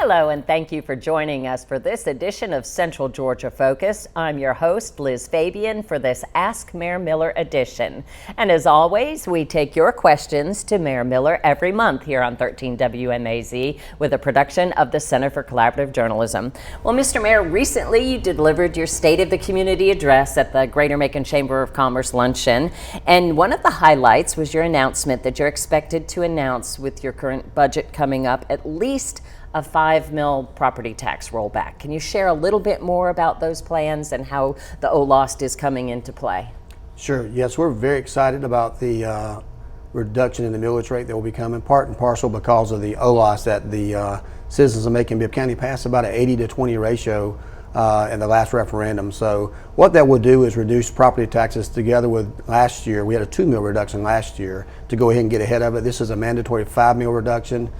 Hello, and thank you for joining us for this edition of Central Georgia Focus. I'm your host, Liz Fabian, for this Ask Mayor Miller edition. And as always, we take your questions to Mayor Miller every month here on 13 WMAZ with a production of the Center for Collaborative Journalism. Well, Mr. Mayor, recently you delivered your State of the Community address at the Greater Macon Chamber of Commerce Luncheon. And one of the highlights was your announcement that you're expected to announce with your current budget coming up at least a $5 million property tax rollback. Can you share a little bit more about those plans and how the OLOST is coming into play? Sure. Yes, we're very excited about the reduction in the millage rate that will be coming, part and parcel because of the OLOST that the citizens of Macon-Bibb County passed about an 80-20 ratio in the last referendum. So what that will do is reduce property taxes together with last year. We had a $2 million reduction last year to go ahead and get ahead of it. This is a mandatory $5 million reduction.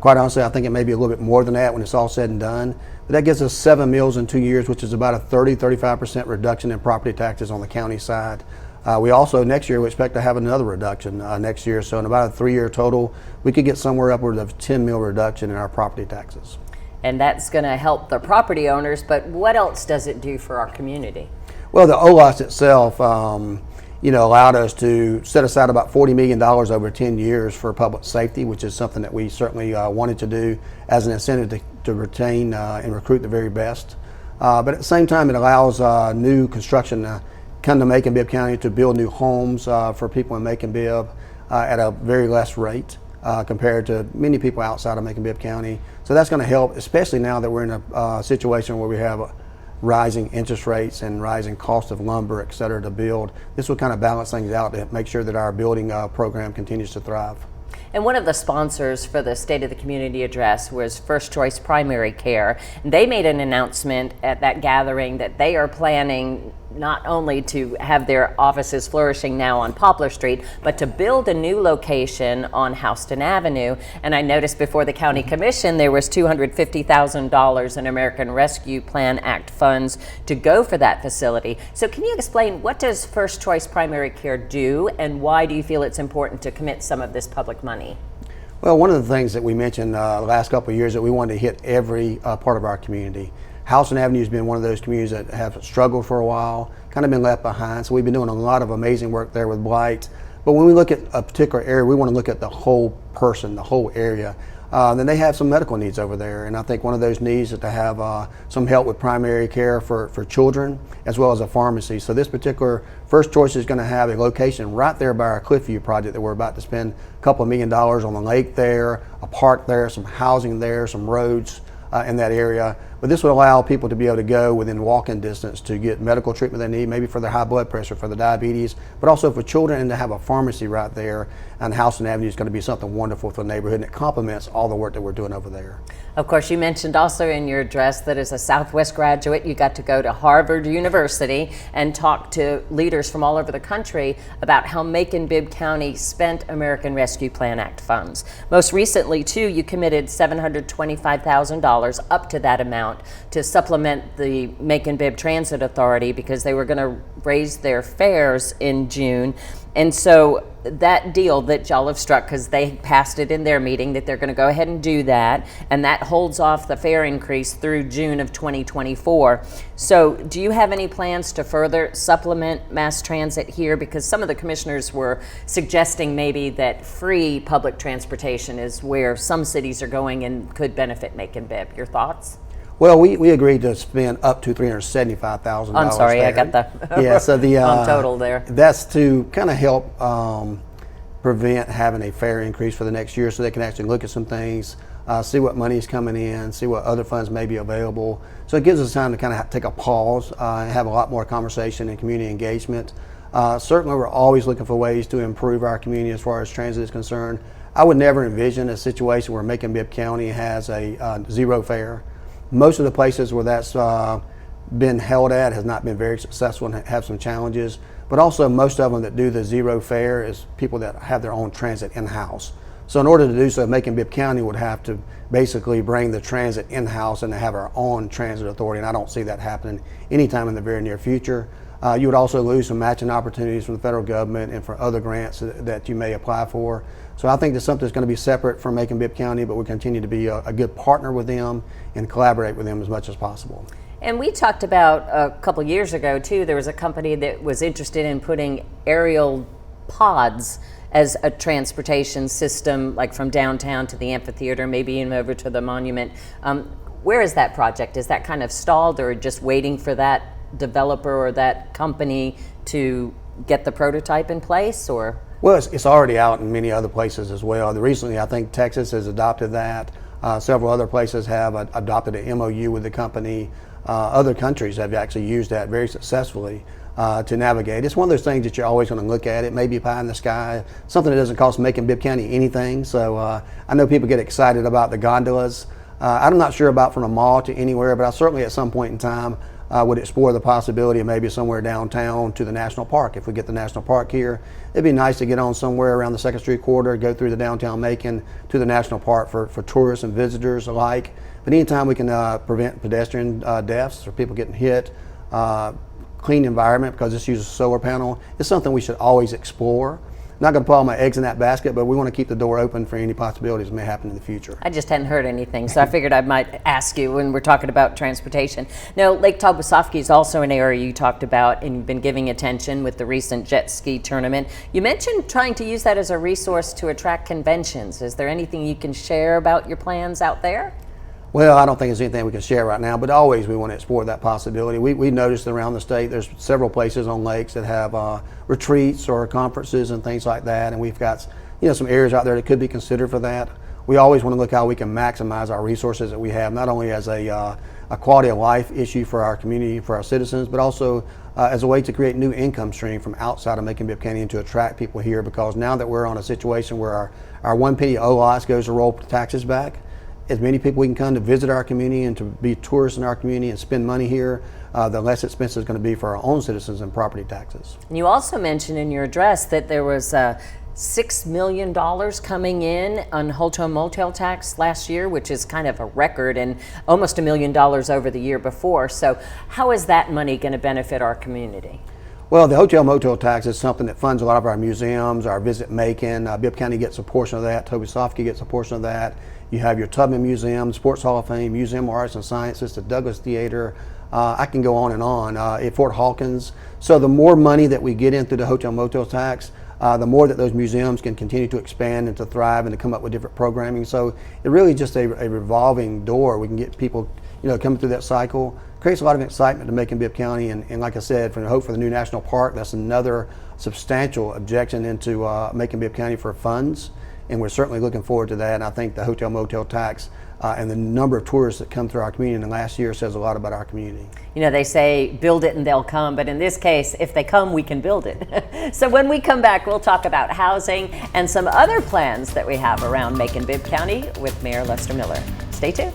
Quite honestly, I think it may be a little bit more than that when it's all said and done. But that gives us 7 mills in 2 years, which is about a 30-35% reduction in property taxes on the county side. We also, next year, we expect to have another reduction next year. So in about a 3-year total, we could get somewhere upwards of 10 mil reduction in our property taxes. And that's going to help the property owners, but what else does it do for our community? Well, the OLOST itself, allowed us to set aside about $40 million over 10 years for public safety, which is something that we certainly wanted to do as an incentive to retain and recruit the very best. But at the same time, it allows new construction to come to Macon-Bibb County to build new homes for people in Macon-Bibb at a very less rate compared to many people outside of Macon-Bibb County. So that's going to help, especially now that we're in a situation where we have rising interest rates and rising cost of lumber, et cetera, to build. This will kind of balance things out to make sure that our building program continues to thrive. And one of the sponsors for the State of the Community address was First Choice Primary Care. And they made an announcement at that gathering that they are planning not only to have their offices flourishing now on Poplar Street, but to build a new location on Houston Avenue. And I noticed before the County Commission there was $250,000 in American Rescue Plan Act funds to go for that facility. So can you explain, what does First Choice Primary Care do, and why do you feel it's important to commit some of this public money? Well, one of the things that we mentioned the last couple of years that we wanted to hit every part of our community. Houston Avenue has been one of those communities that have struggled for a while, kind of been left behind. So we've been doing a lot of amazing work there with blight. But when we look at a particular area, we want to look at the whole person, the whole area. Then they have some medical needs over there. And I think one of those needs is to have some help with primary care for children, as well as a pharmacy. So this particular First Choice is going to have a location right there by our Cliffview project that we're about to spend a couple of $1 million on the lake there, a park there, some housing there, some roads in that area. But this would allow people to be able to go within walking distance to get medical treatment they need, maybe for their high blood pressure, for the diabetes, but also for children, and to have a pharmacy right there. And Houston Avenue is going to be something wonderful for the neighborhood, and it complements all the work that we're doing over there. Of course, you mentioned also in your address that as a Southwest graduate, you got to go to Harvard University and talk to leaders from all over the country about how Macon-Bibb County spent American Rescue Plan Act funds. Most recently, too, you committed $725,000 up to that amount to supplement the Macon-Bibb Transit Authority because they were going to raise their fares in June. And so that deal that y'all have struck, because they passed it in their meeting that they're going to go ahead and do that, and that holds off the fare increase through June of 2024. So do you have any plans to further supplement mass transit here? Because some of the commissioners were suggesting maybe that free public transportation is where some cities are going and could benefit Macon-Bibb. Your thoughts? Well, we agreed to spend up to $375,000. I'm sorry, there. I got the yeah. So the on total there. That's to kind of help prevent having a fare increase for the next year, so they can actually look at some things, see what money is coming in, see what other funds may be available. So it gives us time to kind of take a pause and have a lot more conversation and community engagement. Certainly, we're always looking for ways to improve our community as far as transit is concerned. I would never envision a situation where Macon-Bibb County has a zero fare. Most of the places where that's been held at has not been very successful and have some challenges. But also most of them that do the zero fare is people that have their own transit in-house. So in order to do so, Macon-Bibb County would have to basically bring the transit in-house and to have our own transit authority, and I don't see that happening anytime in the very near future. You would also lose some matching opportunities from the federal government and for other grants that you may apply for. So I think that something that's going to be separate from Macon-Bibb County, but we continue to be a good partner with them and collaborate with them as much as possible. And we talked about a couple years ago too, there was a company that was interested in putting aerial pods as a transportation system, like from downtown to the amphitheater, maybe even over to the monument. Where is that project? Is that kind of stalled, or just waiting for that developer or that company to get the prototype in place, or? Well, it's already out in many other places as well. Recently, I think Texas has adopted that. Several other places have adopted an MOU with the company. Other countries have actually used that very successfully to navigate. It's one of those things that you're always going to look at. It may be pie in the sky, something that doesn't cost Macon-Bibb County anything. So I know people get excited about the gondolas. I'm not sure about from a mall to anywhere, but I certainly at some point in time would explore the possibility of maybe somewhere downtown to the national park. If we get the national park here, it'd be nice to get on somewhere around the 2nd Street corridor, go through the downtown Macon to the national park for tourists and visitors alike. But anytime we can prevent pedestrian deaths or people getting hit, clean environment, because this uses a solar panel, it's something we should always explore. Not going to put all my eggs in that basket, but we want to keep the door open for any possibilities that may happen in the future. I just hadn't heard anything, so I figured I might ask you when we're talking about transportation. Now, Lake Tawbasofkee is also an area you talked about and you've been giving attention with the recent jet ski tournament. You mentioned trying to use that as a resource to attract conventions. Is there anything you can share about your plans out there? Well, I don't think there's anything we can share right now, but always we want to explore that possibility. We noticed around the state there's several places on lakes that have retreats or conferences and things like that, and we've got some areas out there that could be considered for that. We always want to look how we can maximize our resources that we have, not only as a quality of life issue for our community, for our citizens, but also as a way to create new income stream from outside of Macon-Bibb County and to attract people here, because now that we're on a situation where our one penny OLOS goes to roll taxes back, as many people we can come to visit our community and to be tourists in our community and spend money here, the less expensive it's going to be for our own citizens and property taxes. You also mentioned in your address that there was $6 million coming in on hotel-motel tax last year, which is kind of a record, and almost $1 million over the year before. So how is that money going to benefit our community? Well, the hotel-motel tax is something that funds a lot of our museums, our Visit Macon. Bibb County gets a portion of that. Tawbasofkee gets a portion of that. You have your Tubman Museum, Sports Hall of Fame, Museum of Arts and Sciences, the Douglas Theater. I can go on and on. At Fort Hawkins. So the more money that we get in through the hotel-motel tax, the more that those museums can continue to expand and to thrive and to come up with different programming. So it really just a revolving door. We can get people coming through that cycle. Creates a lot of excitement to Macon-Bibb County, and like I said, for the hope for the new national park, that's another substantial objection into Macon-Bibb County for funds. And we're certainly looking forward to that. And I think the hotel-motel tax and the number of tourists that come through our community in the last year says a lot about our community. They say build it and they'll come, but in this case, if they come, we can build it. So when we come back, we'll talk about housing and some other plans that we have around Macon-Bibb County with Mayor Lester Miller. Stay tuned.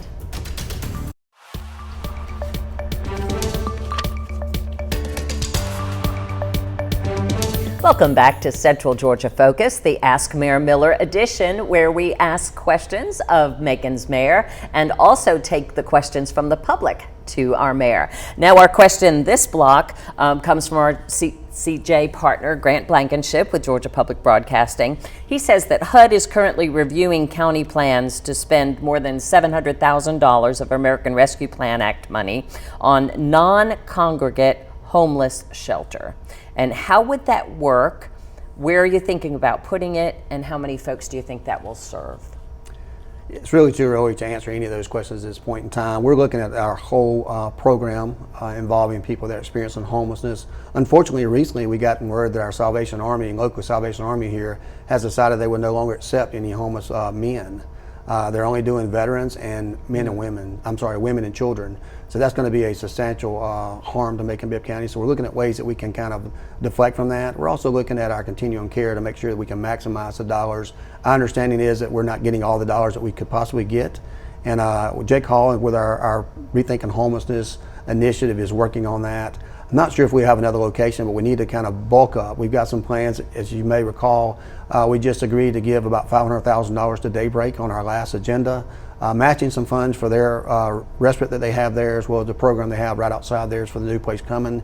Welcome back to Central Georgia Focus, the Ask Mayor Miller edition, where we ask questions of Macon's mayor and also take the questions from the public to our mayor. Now, our question this block comes from our CJ partner, Grant Blankenship with Georgia Public Broadcasting. He says that HUD is currently reviewing county plans to spend more than $700,000 of American Rescue Plan Act money on non-congregate homeless shelter. And how would that work? Where are you thinking about putting it? And how many folks do you think that will serve? It's really too early to answer any of those questions at this point in time. We're looking at our whole program involving people that are experiencing homelessness. Unfortunately, recently we got word that our Salvation Army and local Salvation Army here has decided they would no longer accept any homeless men. They're only doing veterans and women and children. So that's going to be a substantial harm to Macon-Bibb County. So we're looking at ways that we can kind of deflect from that. We're also looking at our continuum care to make sure that we can maximize the dollars. Our understanding is that we're not getting all the dollars that we could possibly get. And Jake Hall with our Rethinking Homelessness initiative is working on that. I'm not sure if we have another location, but we need to kind of bulk up. We've got some plans, as you may recall. We just agreed to give about $500,000 to Daybreak on our last agenda, matching some funds for their respite that they have there, as well as the program they have right outside theirs for the new place coming.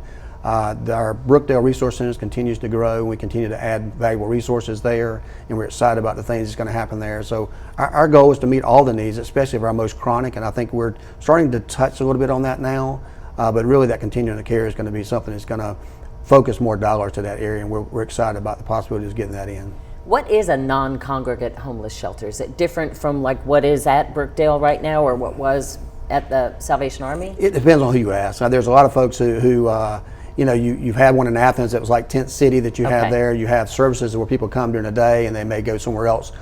Our Brookdale Resource Center continues to grow, and we continue to add valuable resources there, and we're excited about the things that's going to happen there. So our goal is to meet all the needs, especially of our most chronic, and I think we're starting to touch a little bit on that now, but really that continuum of care is going to be something that's going to focus more dollars to that area, and we're excited about the possibilities of getting that in. What is a non-congregate homeless shelter? Is it different from like what is at Brookdale right now or what was at the Salvation Army? It depends on who you ask. Now, there's a lot of folks who you've had one in Athens that was like Tent City that you have there. You have services where people come during the day and they may go somewhere else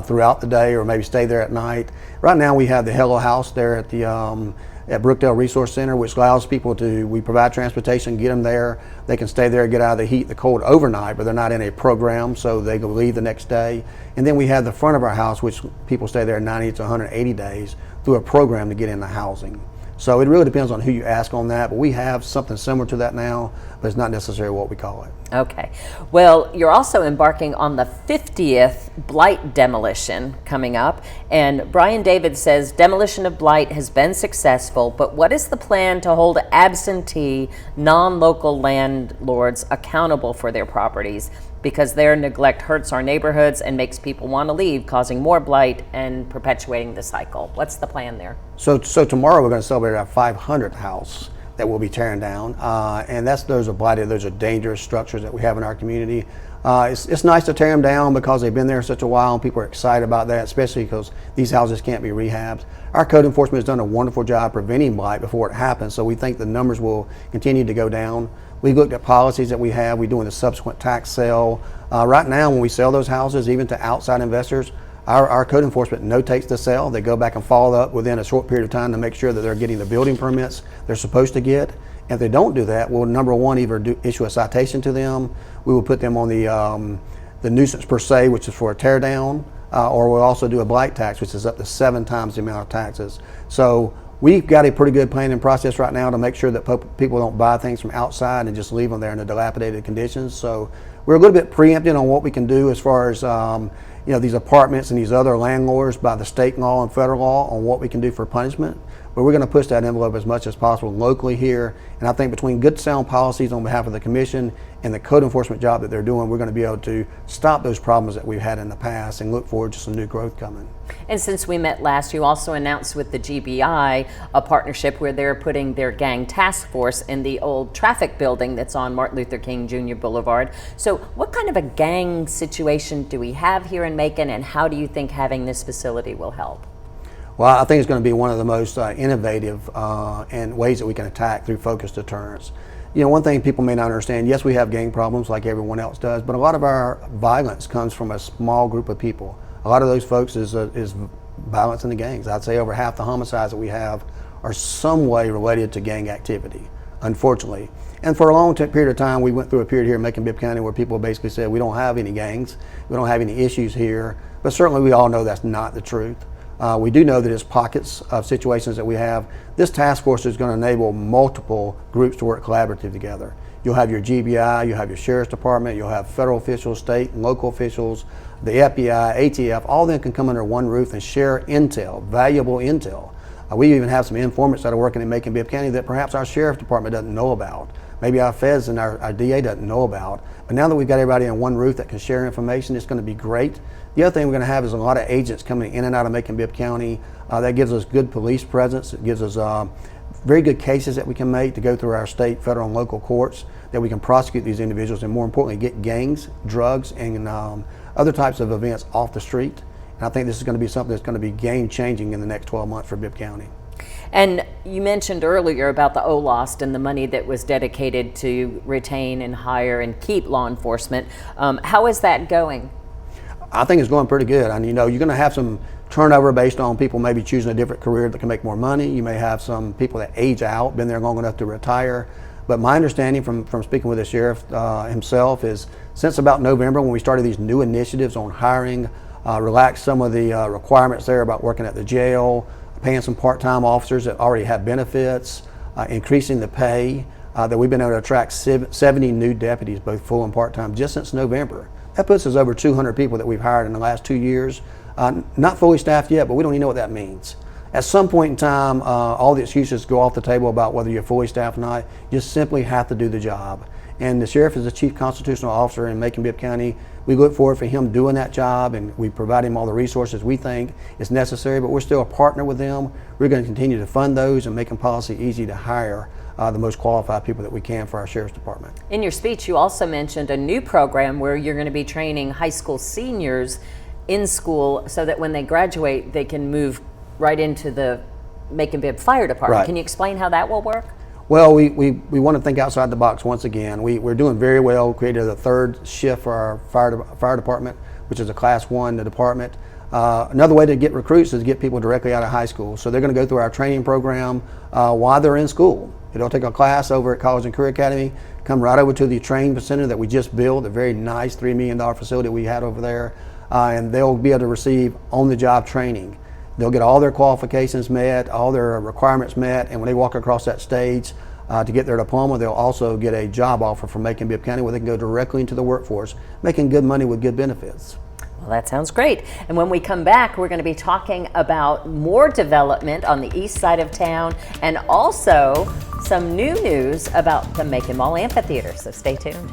throughout the day or maybe stay there at night. Right now we have the Hello House there at the at Brookdale Resource Center, which allows people we provide transportation, get them there. They can stay there, get out of the heat, the cold overnight, but they're not in a program, so they can leave the next day. And then we have the front of our house, which people stay there 90 to 180 days through a program to get into housing. So it really depends on who you ask on that, but we have something similar to that now, but it's not necessarily what we call it. Okay. Well, you're also embarking on the 50th blight demolition coming up, and Brian David says demolition of blight has been successful, but what is the plan to hold absentee, non-local landlords accountable for their properties? Because their neglect hurts our neighborhoods and makes people want to leave, causing more blight and perpetuating the cycle. What's the plan there? So tomorrow we're going to celebrate our 500th house that we'll be tearing down, and those are blighted. Those are dangerous structures that we have in our community. It's nice to tear them down because they've been there such a while, and people are excited about that, especially because these houses can't be rehabbed. Our code enforcement has done a wonderful job preventing blight before it happens, so we think the numbers will continue to go down. We've looked at policies that we have. We're doing the subsequent tax sale. Right now, when we sell those houses, even to outside investors, our code enforcement notates the sale. They go back and follow up within a short period of time to make sure that they're getting the building permits they're supposed to get. And if they don't do that, we'll, number one, either issue a citation to them. We will put them on the nuisance per se, which is for a tear down, or we'll also do a blight tax, which is up to 7 times the amount of taxes. So we've got a pretty good planning process right now to make sure that people don't buy things from outside and just leave them there in the dilapidated conditions. So we're a little bit preempted on what we can do as far as these apartments and these other landlords by the state law and federal law on what we can do for punishment. But we're going to push that envelope as much as possible locally here. And I think between good sound policies on behalf of the commission and the code enforcement job that they're doing, we're going to be able to stop those problems that we've had in the past and look forward to some new growth coming. And since we met last, you also announced with the GBI a partnership where they're putting their gang task force in the old traffic building that's on Martin Luther King Jr. Boulevard. So what kind of a gang situation do we have here in Macon, and how do you think having this facility will help? Well, I think it's going to be one of the most innovative and ways that we can attack through focused deterrence. One thing people may not understand, yes, we have gang problems like everyone else does, but a lot of our violence comes from a small group of people. A lot of those folks is violence in the gangs. I'd say over half the homicides that we have are some way related to gang activity, unfortunately. And for a long period of time, we went through a period here in Macon-Bibb County where people basically said, we don't have any gangs, we don't have any issues here, but certainly we all know that's not the truth. We do know that there's pockets of situations that we have. This task force is going to enable multiple groups to work collaboratively together. You'll have your GBI, you'll have your Sheriff's Department, you'll have federal officials, state and local officials, the FBI, ATF, all of them can come under one roof and share intel, valuable intel. We even have some informants that are working in Macon-Bibb County that perhaps our Sheriff's Department doesn't know about. Maybe our feds and our DA doesn't know about. But now that we've got everybody in one roof that can share information, it's going to be great. The other thing we're going to have is a lot of agents coming in and out of Macon-Bibb County. That gives us good police presence. It gives us very good cases that we can make to go through our state, federal, and local courts, that we can prosecute these individuals and, more importantly, get gangs, drugs, and other types of events off the street. And I think this is going to be something that's going to be game-changing in the next 12 months for Bibb County. And you mentioned earlier about the OLOST and the money that was dedicated to retain and hire and keep law enforcement. How is that going? I think it's going pretty good. And you're going to have some turnover based on people maybe choosing a different career that can make more money. You may have some people that age out, been there long enough to retire. But my understanding from speaking with the sheriff himself is since about November, when we started these new initiatives on hiring, relaxed some of the requirements there about working at the jail, paying some part-time officers that already have benefits, increasing the pay, that we've been able to attract 70 new deputies, both full and part-time, just since November. That puts us over 200 people that we've hired in the last 2 years. Not fully staffed yet, but we don't even know what that means. At some point in time, all the excuses go off the table about whether you're fully staffed or not. You just simply have to do the job. And the sheriff is the chief constitutional officer in Macon-Bibb County. We look forward for him doing that job, and we provide him all the resources we think is necessary, but we're still a partner with them. We're going to continue to fund those and making policy easy to hire the most qualified people that we can for our sheriff's department. In your speech, you also mentioned a new program where you're going to be training high school seniors in school so that when they graduate, they can move right into the Macon-Bibb Fire Department. Right. Can you explain how that will work? Well, we want to think outside the box once again. We're doing very well. Created a third shift for our fire department, which is a class 1 department. Another way to get recruits is to get people directly out of high school. So they're going to go through our training program while they're in school. They'll take a class over at College and Career Academy, come right over to the training center that we just built, a very nice $3 million facility we had over there, and they'll be able to receive on-the-job training. They'll get all their qualifications met, all their requirements met, and when they walk across that stage to get their diploma, they'll also get a job offer from Macon-Bibb County where they can go directly into the workforce, making good money with good benefits. Well, that sounds great. And when we come back, we're going to be talking about more development on the east side of town and also some new news about the Macon Mall Amphitheater. So stay tuned.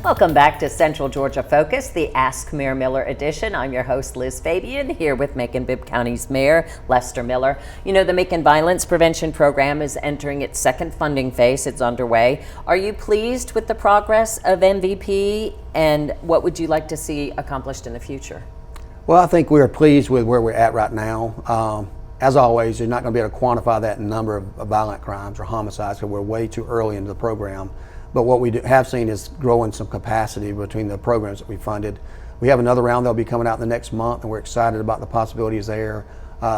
Welcome back to Central Georgia Focus, the Ask Mayor Miller edition. I'm your host, Liz Fabian, here with Macon-Bibb County's Mayor, Lester Miller. You know, the Macon Violence Prevention Program is entering its second funding phase. It's underway. Are you pleased with the progress of MVP, and what would you like to see accomplished in the future? Well, I think we're pleased with where we're at right now. As always, you're not going to be able to quantify that number of violent crimes or homicides because we're way too early into the program. But what we have seen is growing some capacity between the programs that we funded. We have another round that'll be coming out in the next month, and we're excited about the possibilities there.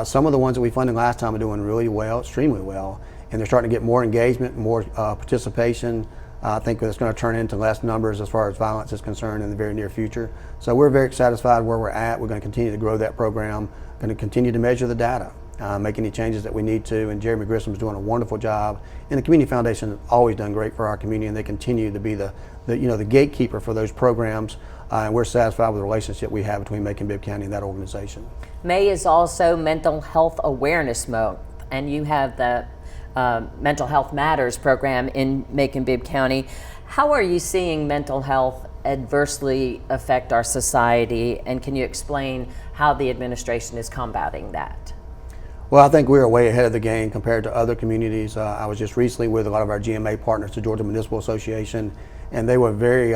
Some of the ones that we funded last time are doing really well, extremely well, and they're starting to get more engagement, more participation. I think it's going to turn into less numbers as far as violence is concerned in the very near future. So we're very satisfied where we're at. We're going to continue to grow that program, going to continue to measure the data, make any changes that we need to, and Jeremy Grissom's doing a wonderful job. And the Community Foundation has always done great for our community, and they continue to be the gatekeeper for those programs. And we're satisfied with the relationship we have between Macon-Bibb County and that organization. May is also Mental Health Awareness Month, and you have the Mental Health Matters program in Macon-Bibb County. How are you seeing mental health adversely affect our society, and can you explain how the administration is combating that? Well, I think we're way ahead of the game compared to other communities. I was just recently with a lot of our GMA partners, the Georgia Municipal Association, and they were very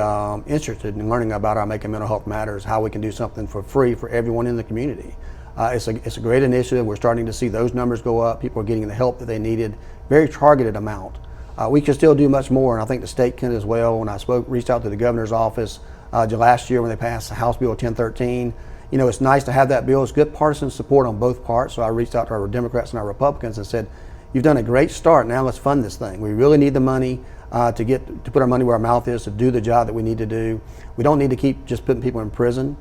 interested in learning about our Macon Mental Health Matters, how we can do something for free for everyone in the community. It's a great initiative. We're starting to see those numbers go up. People are getting the help that they needed, very targeted amount. We can still do much more, and I think the state can as well. When I reached out to the governor's office last year when they passed House Bill 1013, you know, it's nice to have that bill. It's good partisan support on both parts. So I reached out to our Democrats and our Republicans and said, you've done a great start. Now let's fund this thing. We really need the money to put our money where our mouth is, to do the job that we need to do. We don't need to keep just putting people in prison.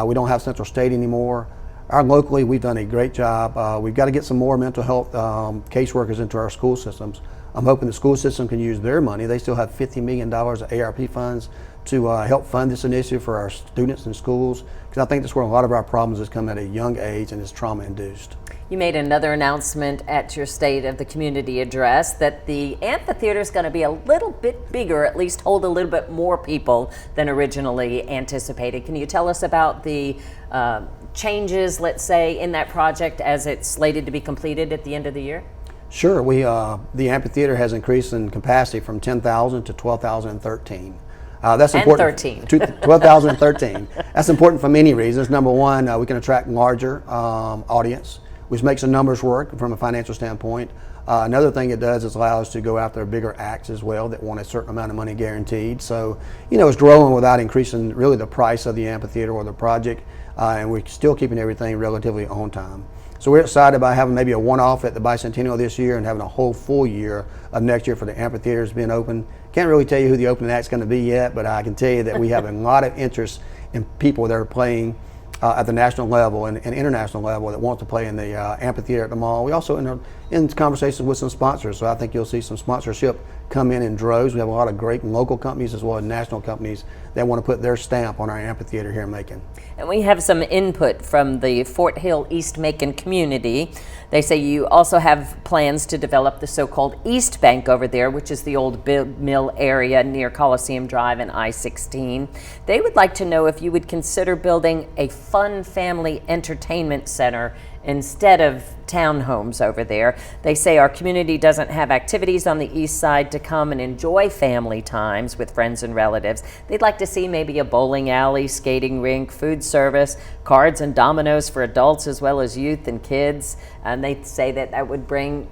We don't have Central State anymore. Locally, we've done a great job. We've got to get some more mental health caseworkers into our school systems. I'm hoping the school system can use their money. They still have $50 million of ARP funds to help fund this initiative for our students in schools, because I think that's where a lot of our problems has come at a young age and is trauma induced. You made another announcement at your State of the Community address that the amphitheater is going to be a little bit bigger, at least hold a little bit more people than originally anticipated. Can you tell us about the changes, let's say, in that project as it's slated to be completed at the end of the year? Sure. The amphitheater has increased in capacity from 10,000 to 12,013. That's important. 12,013. That's important for many reasons. Number one, we can attract larger audience, which makes the numbers work from a financial standpoint. Another thing it does is allow us to go after bigger acts as well that want a certain amount of money guaranteed. So, you know, it's growing without increasing really the price of the amphitheater or the project, and we're still keeping everything relatively on time. So we're excited about having maybe a one-off at the Bicentennial this year and having a whole full year of next year for the amphitheaters being open. Can't really tell you who the opening act's going to be yet, but I can tell you that we have a lot of interest in people that are playing at the national level and international level that want to play in the amphitheater at the mall. We also in conversations with some sponsors. So I think you'll see some sponsorship come in droves. We have a lot of great local companies as well as national companies that want to put their stamp on our amphitheater here in Macon. And we have some input from the Fort Hill East Macon community. They say you also have plans to develop the so-called East Bank over there, which is the old Bibb Mill area near Coliseum Drive and I-16. They would like to know if you would consider building a fun family entertainment center instead of townhomes over there. They say our community doesn't have activities on the east side to come and enjoy family times with friends and relatives. They'd like to see maybe a bowling alley, skating rink, food service, cards and dominoes for adults as well as youth and kids. And they say that that would bring,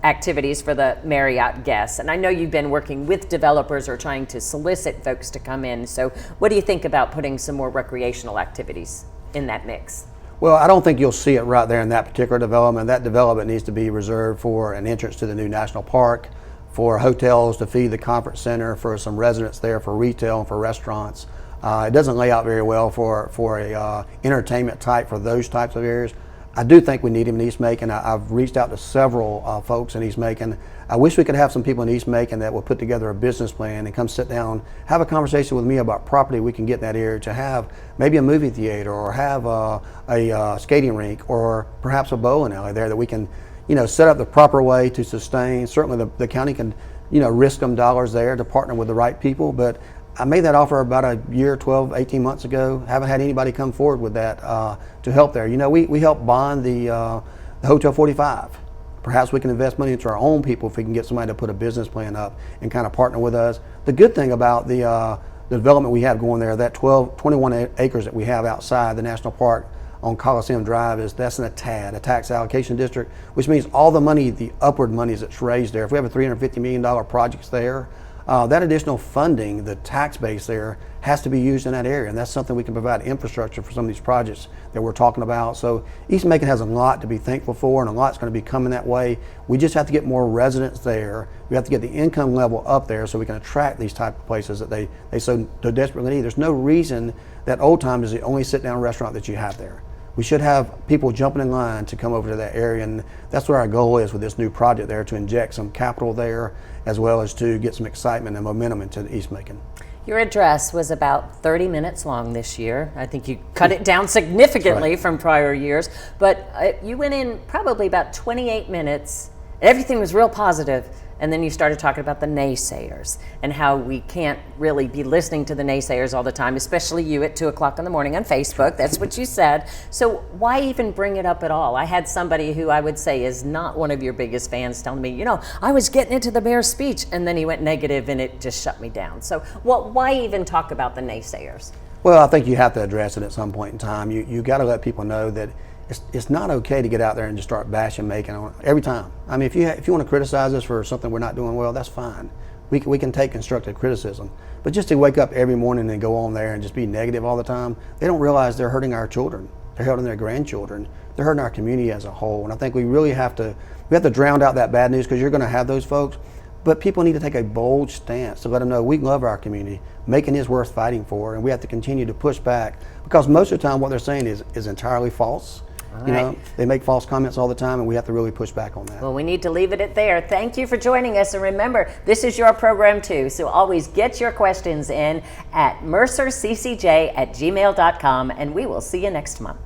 activities for the Marriott guests. And I know you've been working with developers or trying to solicit folks to come in. So what do you think about putting some more recreational activities in that mix? Well, I don't think you'll see it right there in that particular development. That development needs to be reserved for an entrance to the new national park, for hotels to feed the conference center, for some residents there, for retail and for restaurants. It doesn't lay out very well for a entertainment type for those types of areas. I do think we need him in East Macon. I've reached out to several folks in East Macon. I wish we could have some people in East Macon that would put together a business plan and come sit down, have a conversation with me about property we can get in that area to have maybe a movie theater or have a skating rink or perhaps a bowling alley there that we can, set up the proper way to sustain. Certainly the county can, risk some dollars there to partner with the right people, but I made that offer about a year, 12, 18 months ago. Haven't had anybody come forward with that to help there. We helped bond the Hotel 45. Perhaps we can invest money into our own people if we can get somebody to put a business plan up and kind of partner with us. The good thing about the development we have going there, that 21 acres that we have outside the national park on Coliseum Drive, is that's a tax allocation district, which means all the money, the upward monies that's raised there, if we have a $350 million project there, that additional funding, the tax base there, has to be used in that area, and that's something we can provide infrastructure for some of these projects that we're talking about. So East Macon has a lot to be thankful for, and a lot's going to be coming that way. We just have to get more residents there. We have to get the income level up there so we can attract these type of places that they so desperately need. There's no reason that Old Time is the only sit-down restaurant that you have there. We should have people jumping in line to come over to that area, and that's what our goal is with this new project there, to inject some capital there as well as to get some excitement and momentum into East Macon. Your address was about 30 minutes long this year. I think you cut it down significantly from prior years, but you went in probably about 28 minutes. Everything was real positive. And then you started talking about the naysayers and how we can't really be listening to the naysayers all the time, especially you at 2 o'clock in the morning on Facebook. That's what you said. So why even bring it up at all? I had somebody who I would say is not one of your biggest fans telling me, I was getting into the mayor's speech and then he went negative and it just shut me down. So why even talk about the naysayers? Well, I think you have to address it at some point in time. You got to let people know that it's not okay to get out there and just start bashing Macon on every time. I mean, if you want to criticize us for something we're not doing well, that's fine. We can take constructive criticism. But just to wake up every morning and go on there and just be negative all the time, they don't realize they're hurting our children. They're hurting their grandchildren. They're hurting our community as a whole. And I think we really have to drown out that bad news, because you're going to have those folks. But people need to take a bold stance to let them know we love our community. Macon is worth fighting for, and we have to continue to push back, because most of the time what they're saying is entirely false. Right. They make false comments all the time, and we have to really push back on that. Well, we need to leave it there. Thank you for joining us. And remember, this is your program too. So always get your questions in at mercerccj@gmail.com, and we will see you next month.